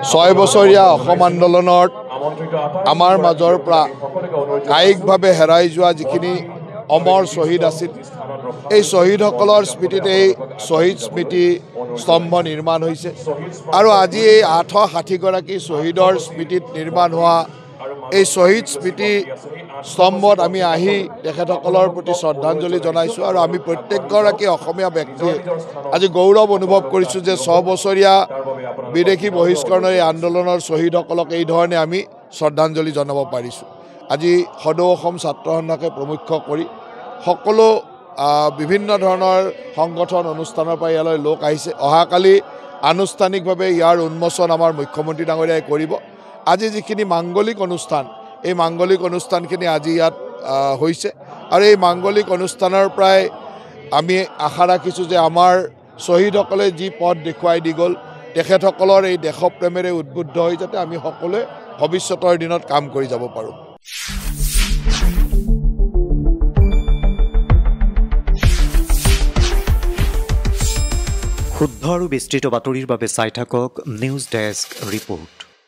6 বছৰীয়া অসম আন্দোলনত আমাৰ মাজৰ পৰা কায়িকভাৱে হেৰাই যোৱা যিখিনি অমৰ শ্বহীদ আছিল এই শ্বহীদসকলৰ স্মৃতিতে এই শ্বহীদ স্মৃতি স্তম্ভ নিৰ্মাণ হৈছে আৰু আজি এই 860 গৰাকী শ্বহীদৰ স্মৃতিত নিৰ্মাণ হোৱা এই শ্বহীদ স্মৃতি স্তম্ভত আমি আহি তেখেতসকলৰ প্ৰতি শ্ৰদ্ধাঞ্জলি জনাইছোঁ আৰু আমি প্ৰত্যেকগৰাকী অসমীয়া ব্যক্তিয়ে আজি গৌৰৱ অনুভৱ কৰিছোঁ যে 6 বছৰীয়া বিদেশী বহিষ্কৰণৰ এই আন্দোলনৰ শ্বহীদসকলক এই ধৰণে আমি শ্ৰদ্ধাঞ্জলি জনাব পাৰিছোঁ। আজি সদৌ অসম ছাত্ৰ সন্থাকে প্ৰমুখ্য কৰি সকলো বিভিন্ন ধৰণৰ সংগঠন অনুষ্ঠানৰ পৰা ইয়ালৈ লোক আহিছে। অহাকালি আনুষ্ঠানিকভাৱে ইয়াৰ উন্মোচন আমাৰ মুখ্যমন্ত্ৰী ডাঙৰীয়াই কৰিব। আজি যিখিনি মাংগলিক অনুষ্ঠান এই মাংগলিক অনুষ্ঠানখিনি আজি ইয়াত হৈছে আৰু এই মাংগলিক অনুষ্ঠানৰ পৰাই আমি আশা ৰাখিছোঁ যে আমাৰ শ্বহীদসকলে যি পথ দেখুৱাই দি গ'ল তেখেতসকলৰ এই দেশপ্ৰেমেৰে উদ্বুদ্ধ হৈ যাতে আমি সকলোৱে ভৱিষ্যতৰ দিনত কাম কৰি যাব পাৰোঁ। শুদ্ধ আৰু বিস্তৃত বাতৰিৰ বাবে চাই থাকক নিউজ ডেস্ক ৰিপৰ্ট।